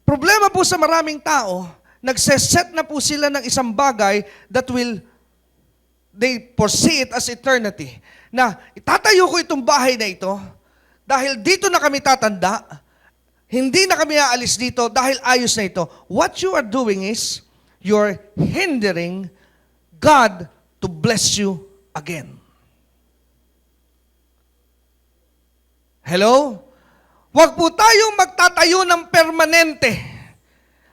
Problema po sa maraming tao, nagseset na po sila ng isang bagay that they foresee it as eternity. Na, itatayo ko itong bahay na ito, dahil dito na kami tatanda, hindi na kami aalis dito dahil ayos na ito. What you are doing is, you're hindering God to bless you again. Hello? Huwag po tayong magtatayo ng permanente.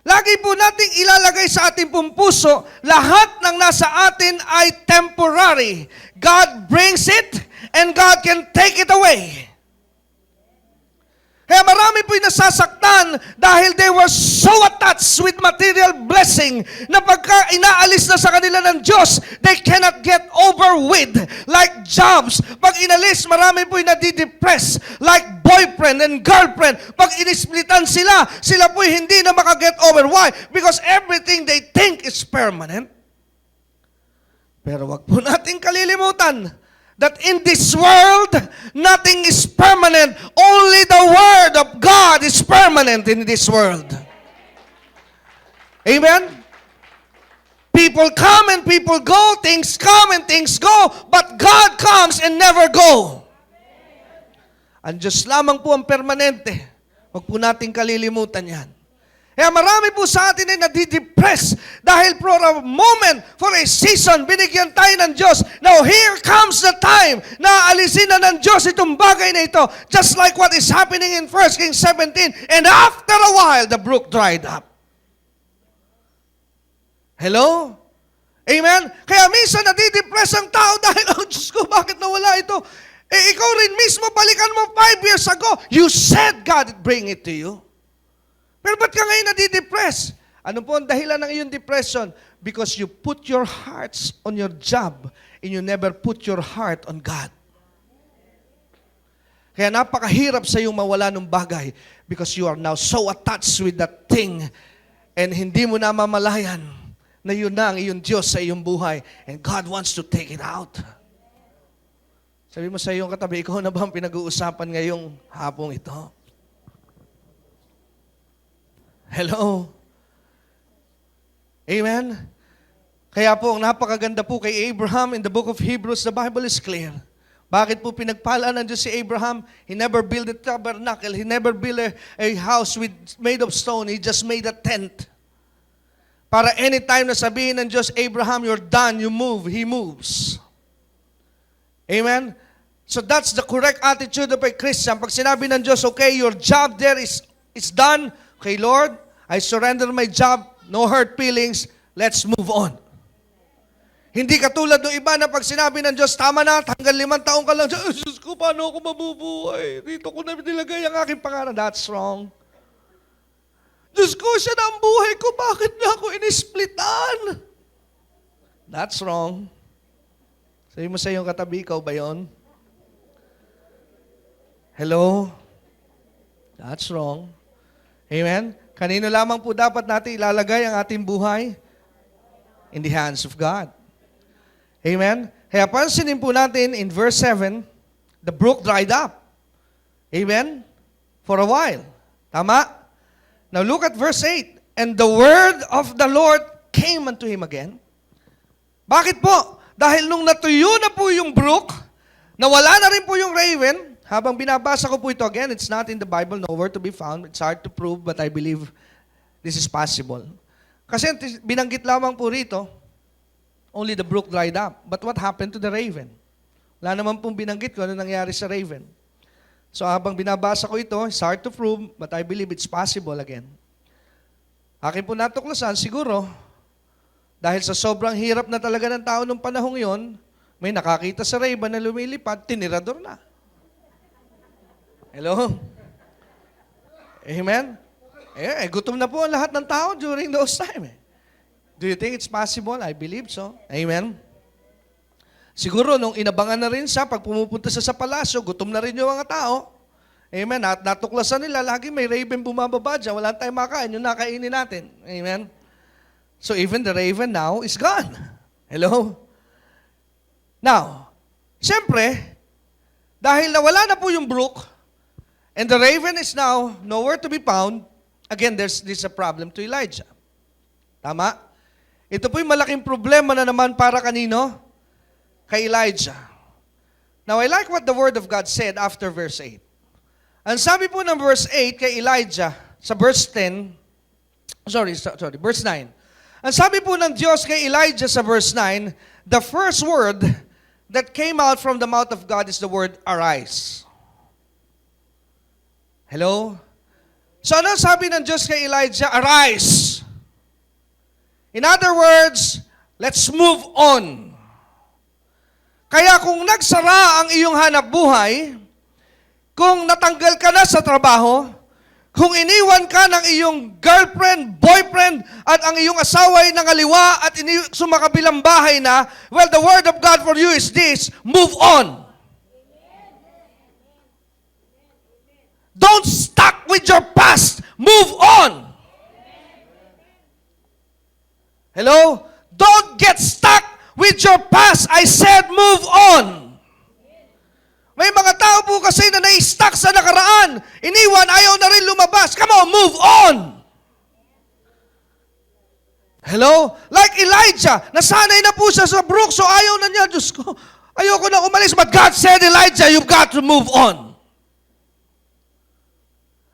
Lagi po nating ilalagay sa ating pong puso, lahat ng nasa atin ay temporary. God brings it and God can take it away. Kaya marami po'y nasasaktan dahil they were so attached with material blessing na pagka inaalis na sa kanila ng Diyos, they cannot get over with. Like jobs, pag inalis, marami po'y nadidepress. Like boyfriend and girlfriend, pag inisplitan sila, sila po'y hindi na makaget over. Why? Because everything they think is permanent. Pero wag po nating kalilimutan that in this world, nothing is permanent. Only the Word of God is permanent in this world. Amen? People come and people go, things come and things go, but God comes and never go. Ang Diyos lamang po ang permanente. Huwag po nating kalilimutan yan. Kaya marami po sa atin ay nadidepress dahil for a moment, for a season, binigyan tayo ng Diyos. Now here comes the time na alisin na ng Diyos itong bagay na ito. Just like what is happening in 1 Kings 17. And after a while, the brook dried up. Hello? Amen? Kaya minsan nadidepress ang tao dahil, oh Diyos ko, bakit nawala ito? Eh, ikaw rin mismo, balikan mo 5 years ago. You said God would bring it to you. Pero ba't ka ngayon nadidepress? Ano po ang dahilan ng iyong depression? Because you put your hearts on your job and you never put your heart on God. Kaya napakahirap sa iyong mawala ng bagay because you are now so attached with that thing and hindi mo na mamalayan na yun na ang iyong Diyos sa iyong buhay and God wants to take it out. Sabi mo sa iyong katabi, ikaw na ba ang pinag-uusapan ngayong hapong ito? Hello? Amen? Kaya po, ang napakaganda po kay Abraham in the book of Hebrews, the Bible is clear. Bakit po pinagpala ng Diyos si Abraham? He never built a tabernacle. He never built a house made of stone. He just made a tent. Para anytime na sabihin ng Diyos, Abraham, you're done, you move, He moves. Amen? So that's the correct attitude of a Christian. Pag sinabi ng Diyos, okay, your job there is done. Okay, Lord, I surrender my job. No hurt feelings. Let's move on. Hindi katulad ng iba na pag sinabi ng Diyos, tama na, hanggang 5 taon ka lang, Diyos ko, paano ako mabubuhay? Dito ko na nilagay ang aking pangalan. That's wrong. Diyos ko, siya na ang buhay ko, bakit na ako inisplitan? That's wrong. Sabi mo sa iyong katabi, ikaw ba yun? Hello? That's wrong. Amen? Kanino lamang po dapat natin ilalagay ang ating buhay? In the hands of God. Amen? Kaya pansinin po natin in verse 7, the brook dried up. Amen? For a while. Tama? Now look at verse 8. And the word of the Lord came unto him again. Bakit po? Dahil nung natuyo na po yung brook, nawala na rin po yung raven, habang binabasa ko po ito again, it's not in the Bible, nowhere to be found. It's hard to prove, but I believe this is possible. Kasi binanggit lamang po rito, only the brook dried up. But what happened to the raven? Wala naman pong binanggit ko ano nangyari sa raven. So habang binabasa ko ito, it's hard to prove, but I believe it's possible again. Akin po natuklasan, siguro, dahil sa sobrang hirap na talaga ng tao nung panahong yon, may nakakita sa raven na lumilipad, tinirador na. Hello? Amen? Gutom na po ang lahat ng tao during those time. Do you think it's possible? I believe so. Amen? Siguro, nung inabangan na rin siya, pag pumupunta siya sa palasyo, gutom na rin yung mga tao. Amen? At natuklasan nila, lagi may raven bumababa dyan. Wala tayong makain, yung nakainin natin. Amen? So even the raven now is gone. Hello? Now, siyempre, dahil nawala na po yung brook, and the raven is now nowhere to be found, again, this a problem to Elijah. Tama? Ito po yung malaking problema na naman para kanino? Kay Elijah. Now, I like what the Word of God said after verse 8. Ang sabi po ng verse 8 kay Elijah, sa verse 10, verse 9. Ang sabi po ng Diyos kay Elijah sa verse 9, the first word that came out from the mouth of God is the word arise. Hello? So ano sabi ng Diyos kay Elijah? Arise! In other words, let's move on. Kaya kung nagsara ang iyong hanap buhay, kung natanggal ka na sa trabaho, kung iniwan ka ng iyong girlfriend, boyfriend, at ang iyong asawa ay nangaliwa at sumakabilang bahay na, well, the word of God for you is this, move on. Don't stuck with your past. Move on. Hello? Don't get stuck with your past. I said move on. May mga tao po kasi na na-stuck sa nakaraan. Iniwan, ayaw na rin lumabas. Come on, move on. Hello? Like Elijah, nasanay na po siya sa brook, so ayaw na niya. Diyos ko, ayoko na umalis. But God said, Elijah, you've got to move on.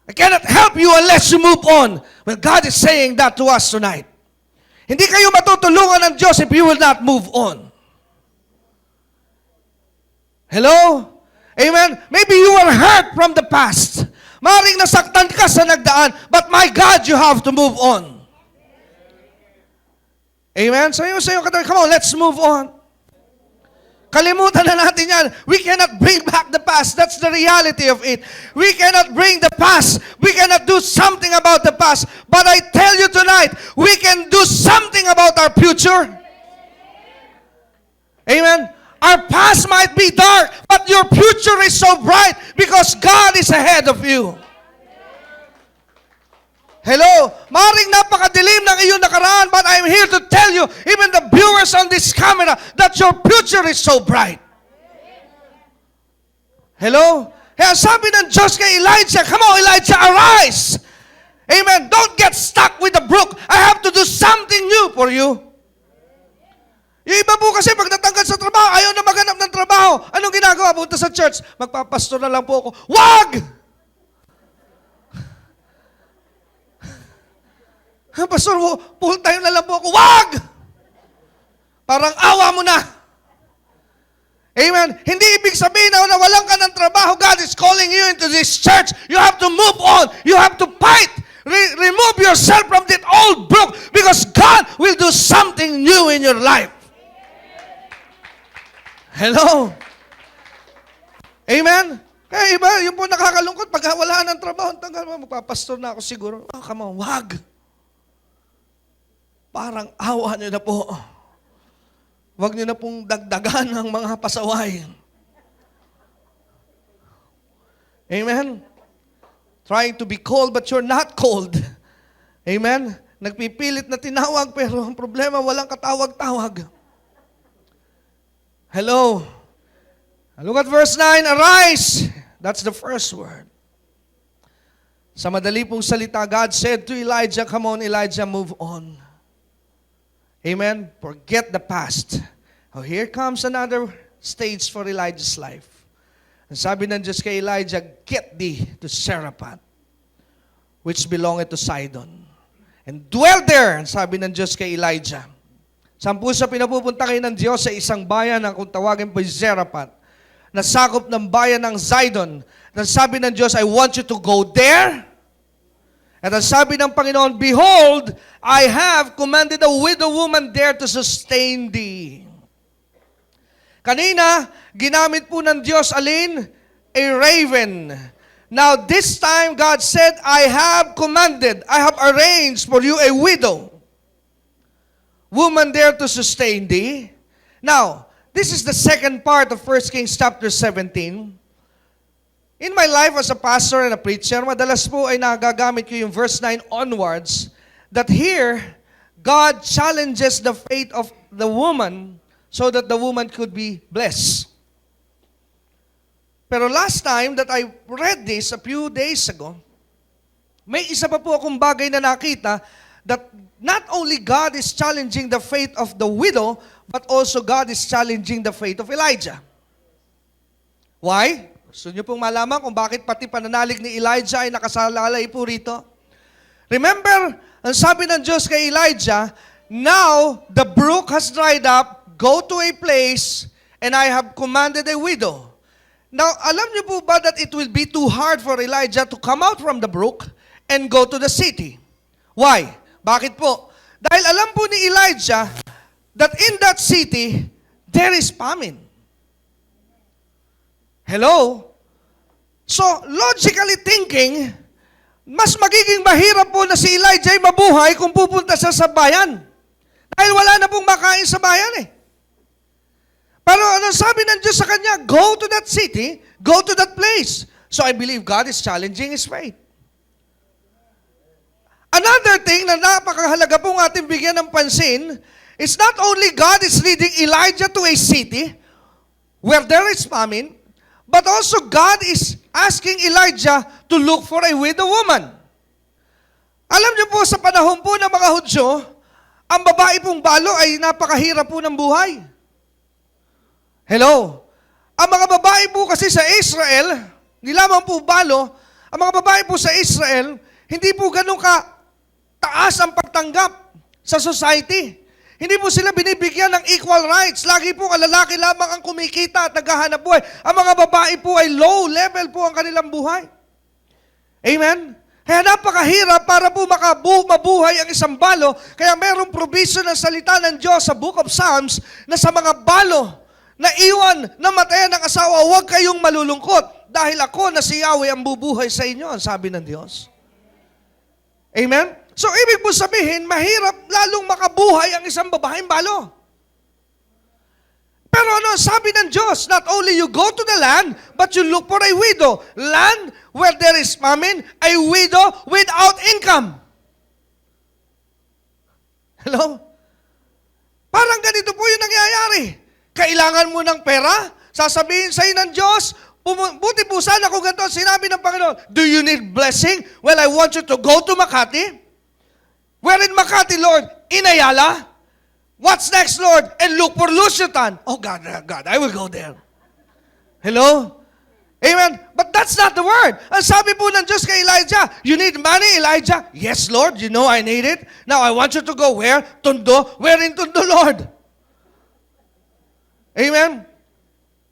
I cannot help you unless you move on. Well, God is saying that to us tonight. Hindi kayo matutulungan ng Diyos if you will not move on. Hello? Amen? Maybe you were hurt from the past. Maring nasaktan ka sa nagdaan, but my God, you have to move on. Amen? Sayo, come on, let's move on. Kalimutan na natin yan. We cannot bring back the past. That's the reality of it. We cannot bring the past. We cannot do something about the past. But I tell you tonight, we can do something about our future. Amen? Our past might be dark, but your future is so bright because God is ahead of you. Hello? Maring napakadilim ng iyong nakaraan, but I'm here to tell you, even the viewers on this camera, that your future is so bright. Hello? Kaya sabi ng Diyos kay Elijah, come on Elijah, arise! Amen? Don't get stuck with the brook. I have to do something new for you. Yung iba po kasi pag natanggal sa trabaho, ayaw na maghanap ng trabaho. Anong ginagawa? Punta sa church, magpapastor na lang po ako. Wag! Pastor, full time na lang po ako. Wag! Parang awa mo na. Amen? Hindi ibig sabihin na walang ka ng trabaho. God is calling you into this church. You have to move on. You have to fight. Remove yourself from that old brook because God will do something new in your life. Hello? Amen? Kaya iba, yung po nakakalungkot, pag wala ng trabaho, tanggal mo, magpapastor na ako siguro. Oh, come on, wag. Parang awa nyo na po. Huwag nyo na pong dagdagan ng mga pasaway. Amen? Trying to be cold but you're not cold. Amen? Nagpipilit na tinawag pero ang problema walang katawag-tawag. Hello? Look at verse 9. Arise! That's the first word. Sa madali pong salita, God said to Elijah, come on Elijah, move on. Amen? Forget the past. Oh, here comes another stage for Elijah's life. Ang sabi ng Diyos kay Elijah, get thee to Zarephath, which belongeth to Sidon. And dwell there, ang sabi ng Diyos kay Elijah. Saan po siya pinapupunta kayo ng Diyos? Sa isang bayan na kung tawagin po Zarephath, na sakop ng bayan ng Sidon. Ang sabi ng Diyos, I want you to go there. At ang sabi ng Panginoon, behold, I have commanded a widow woman there to sustain thee. Kanina, ginamit po ng Diyos, alin? A raven. Now, this time, God said, I have commanded, I have arranged for you a widow. Woman there to sustain thee. Now, this is the second part of 1 Kings chapter 17. In my life as a pastor and a preacher, madalas po ay nagagamit ko yung verse 9 onwards, that here, God challenges the faith of the woman so that the woman could be blessed. Pero last time that I read this a few days ago, may isa pa po akong bagay na nakita that not only God is challenging the faith of the widow, but also God is challenging the faith of Elijah. Why? Gusto niyo pong malaman kung bakit pati pananalig ni Elijah ay nakasalalay po rito? Remember, ang sabi ng Diyos kay Elijah, now the brook has dried up, go to a place, and I have commanded a widow. Now, alam niyo po ba that it will be too hard for Elijah to come out from the brook and go to the city? Why? Bakit po? Dahil alam po ni Elijah that in that city, there is famine. Hello? So, logically thinking, mas magiging mahirap po na si Elijah ay mabuhay kung pupunta siya sa bayan. Dahil wala na pong makain sa bayan eh. Pero ano sabi ng Diyos sa kanya? Go to that city, go to that place. So I believe God is challenging his faith. Another thing na napakahalaga pong ating bigyan ng pansin is not only God is leading Elijah to a city where there is famine, but also God is asking Elijah to look for a widow woman. Alam niyo po sa panahon po ng mga Hudyo, ang babae pong balo ay napakahirap po ng buhay. Hello? Ang mga babae po kasi sa Israel, hindi lamang po balo, ang mga babae po sa Israel, hindi po ganun ka taas ang pagtanggap sa society. Hindi po sila binibigyan ng equal rights. Lagi po ang lalaki lamang ang kumikita at naghahanap buhay. Ang mga babae po ay low level po ang kanilang buhay. Amen? Kaya napakahirap para po mabuhay ang isang balo. Kaya merong provision ng salita ng Diyos sa Book of Psalms na sa mga balo na iwan na matayan ng asawa, huwag kayong malulungkot dahil ako na si Yahweh ang bubuhay sa inyo, ang sabi ng Diyos. Amen? So, ibig po sabihin, mahirap lalong makabuhay ang isang babaeng balo. Pero ano, sabi ng Diyos, not only you go to the land, but you look for a widow. Land where there is famine, a widow without income. Hello? Parang ganito po yung nangyayari. Kailangan mo ng pera, sasabihin sa'yo ng Diyos, buti po sana kung ganito, sinabi ng Panginoon, do you need blessing? Well, I want you to go to Makati. Where in Makati, Lord? In Ayala. What's next, Lord? And look for Lusitan. Oh, God, I will go there. Hello? Amen? But that's not the word. Ang sabi po ng Diyos kay Elijah, you need money, Elijah? Yes, Lord, you know I need it. Now, I want you to go where? Tondo. Where in Tondo, Lord? Amen?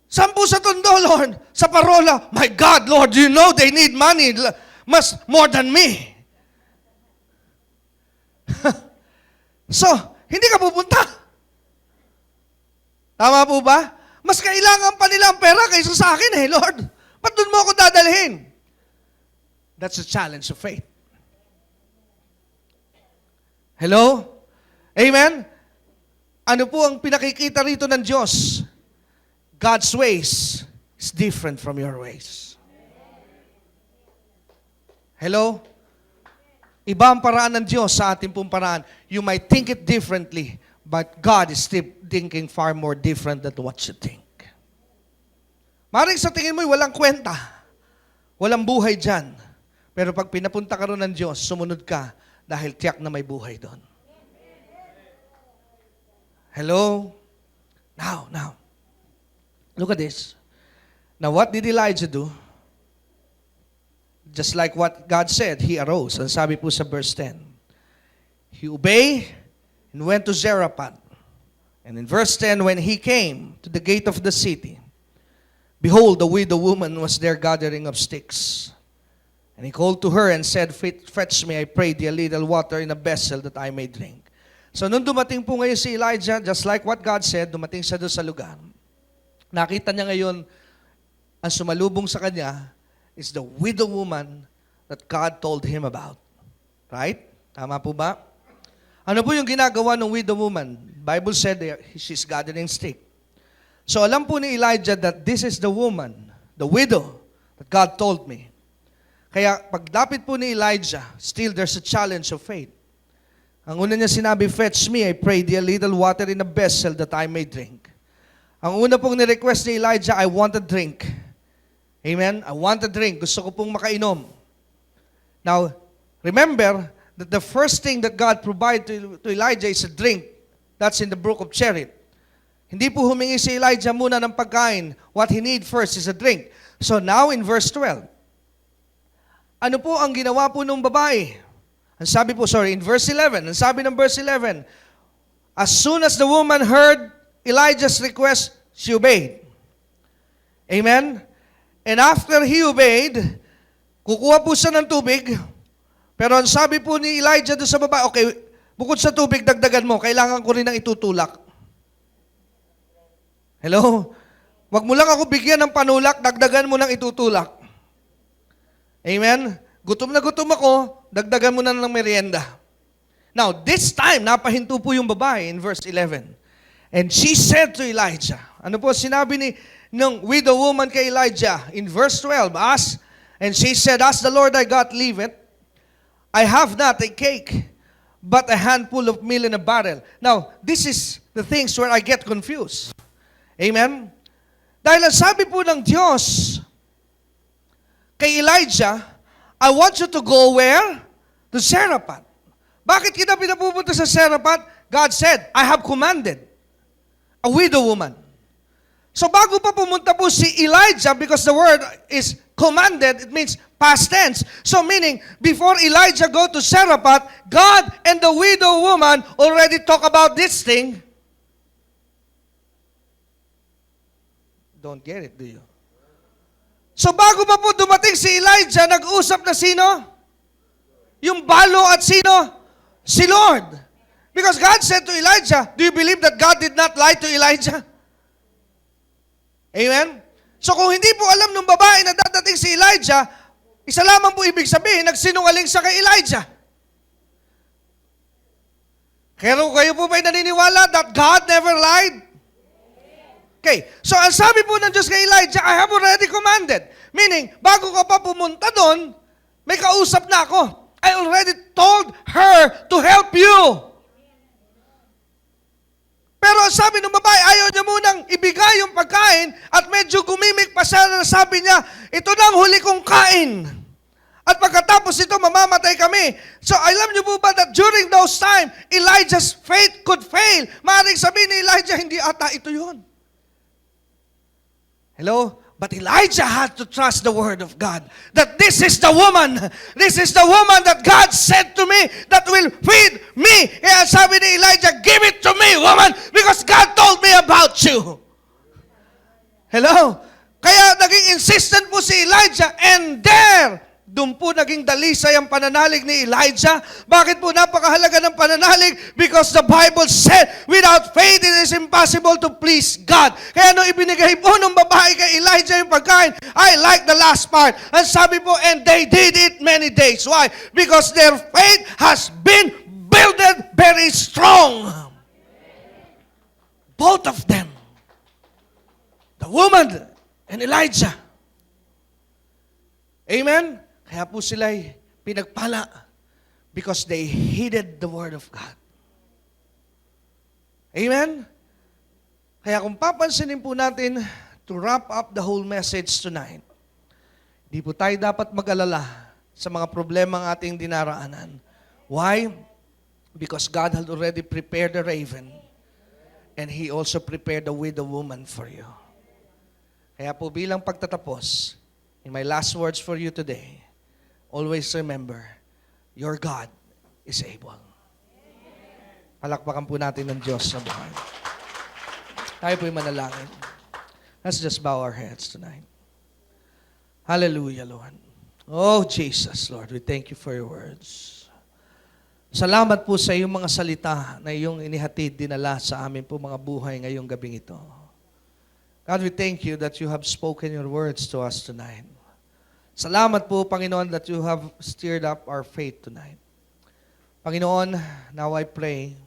Saan po sa Tondo, Lord? Sa Parola. My God, Lord, you know they need money more than me. So, hindi ka pupunta. Tama po ba? Mas kailangan pa nila ang pera kaysa sa akin Lord. Ba't doon mo ako dadalhin? That's a challenge of faith. Hello? Amen? Ano po ang pinakikita rito ng Diyos? God's ways is different from your ways. Hello? Iba ang paraan ng Diyos sa ating pong paraan. You might think it differently, but God is still thinking far more different than what you think. Maring sa tingin mo, walang kwenta. Walang buhay dyan. Pero pag pinapunta ka ron ng Diyos, sumunod ka dahil tiyak na may buhay doon. Hello? Now. Look at this. Now, what did Elijah do? Just like what God said, he arose. Ang sabi po sa verse 10. He obeyed and went to Zarephath. And in verse 10, when he came to the gate of the city, behold, the widow woman was there gathering of sticks. And he called to her and said, fetch me, I pray thee, a little water in a vessel that I may drink. So nung dumating po ngayon si Elijah, just like what God said, dumating siya doon sa lugar. Nakita niya ngayon, ang sumalubong sa kanya is the widow woman that God told him about. Right? Tama po ba? Ano po yung ginagawa ng widow woman? Bible said she's gathering stick. So alam po ni Elijah that this is the woman, the widow, that God told me. Kaya pagdapit po ni Elijah, still there's a challenge of faith. Ang una niya sinabi, fetch me, I pray thee, a little water in a vessel that I may drink. Ang una pong ni-request ni Elijah, I want a drink. Amen? I want a drink. Gusto ko pong makainom. Now, remember that the first thing that God provided to Elijah is a drink. That's in the brook of Cherith. Hindi po humingi si Elijah muna ng pagkain. What he need first is a drink. So now in verse 12, ano po ang ginawa po ng babae? Ang sabi po, in verse 11, ang sabi ng verse 11, as soon as the woman heard Elijah's request, she obeyed. Amen? And after he obeyed, kukuha po siya ng tubig, pero ang sabi po ni Elijah doon sa babae, okay, bukod sa tubig, dagdagan mo, kailangan ko rin ng itutulak. Hello? Wag mo lang ako bigyan ng panulak, dagdagan mo ng itutulak. Amen? Gutom na gutom ako, dagdagan mo na ng merienda. Now, this time, napahinto po yung babae in verse 11. And she said to Elijah, ano po sinabi ng widow woman kay Elijah in verse 12, and she said, as the Lord thy God liveth, I have not a cake, but a handful of meal in a barrel. Now, this is the things where I get confused. Amen? Dahil ang sabi po ng Diyos kay Elijah, I want you to go where? To Zarephath. Bakit kita pinapupunta sa Zarephath? God said, I have commanded a widow woman. So bago pa pumunta po si Elijah, because the word is commanded, it means past tense. So meaning, before Elijah go to Zarephath, God and the widow woman already talk about this thing. Don't get it, do you? So bago pa po dumating si Elijah, nag-usap na sino? Yung balo at sino? Si Lord. Because God said to Elijah, do you believe that God did not lie to Elijah? Amen? So kung hindi po alam ng babae na dadating si Elijah, isa lamang po ibig sabihin, nagsinungaling siya kay Elijah. Kaya kayo po ba'y naniniwala that God never lied? Okay, so ang sabi po ng Diyos kay Elijah, I have already commanded. Meaning, bago ka pa pumunta doon, may kausap na ako. I already told her to help you. Pero sabi ng babae, ayaw niya munang ibigay yung pagkain at medyo gumimik pa siya na sabi niya, ito na ang huli kong kain. At pagkatapos ito, mamamatay kami. So alam niyo po ba that during those time, Elijah's faith could fail. Maaaring sabihin ni Elijah, hindi ata ito yun. Hello? But Elijah had to trust the word of God. That this is the woman. This is the woman that God said to me that will feed me. Kaya sabi ni Elijah, give it to me, woman, because God told me about you. Hello? Kaya naging insistent po si Elijah, and there, doon po naging dalisay ang pananalig ni Elijah. Bakit po napakahalaga ng pananalig? Because the Bible said, without faith, it is impossible to please God. Kaya nung ibinigay po ng babae kay Elijah yung pagkain, I like the last part. Ang sabi po, and they did it many days. Why? Because their faith has been builded very strong. Both of them. The woman and Elijah. Amen? Kaya po sila'y pinagpala because they heeded the word of God. Amen? Kaya kung papansinin po natin to wrap up the whole message tonight, di po tayo dapat mag-alala sa mga problemang ating dinaraanan. Why? Because God had already prepared the raven and He also prepared the widow woman for you. Kaya po bilang pagtatapos, in my last words for you today, always remember, your God is able. Palakpakan po natin ng Diyos sa buhay. Tayo po'y manalangin. Let's just bow our heads tonight. Hallelujah, Lord. Oh, Jesus, Lord, we thank you for your words. Salamat po sa iyong mga salita na iyong inihatid, dinala sa amin po mga buhay ngayong gabing ito. God, we thank you that you have spoken your words to us tonight. Salamat po, Panginoon, that you have stirred up our faith tonight. Panginoon, now I pray,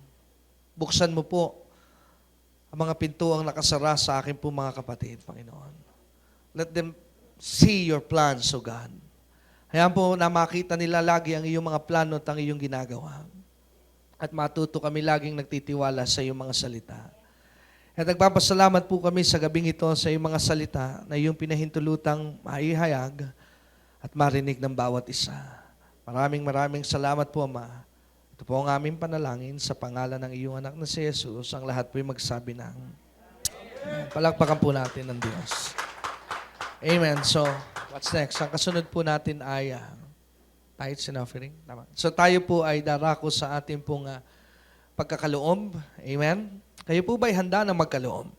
buksan mo po ang mga pintuang nakasara sa akin po mga kapatid, Panginoon. Let them see your plans, O God. Hayaan po na makita nila lagi ang iyong mga plano at ang iyong ginagawa. At matuto kami laging nagtitiwala sa iyong mga salita. At nagpapasalamat po kami sa gabing ito sa iyong mga salita na iyong pinahintulutang maihayag at marinig ng bawat isa. Maraming salamat po, Ama. Ito po ang aming panalangin sa pangalan ng iyong anak na si Jesus. Ang lahat po'y magsabi ng palakpakan po natin ng Diyos. Amen. So, what's next? Ang kasunod po natin ay tithes and offering. Tama. So, tayo po ay darako sa ating pong pagkakaloob. Amen. Kayo po ba'y handa na magkaloob?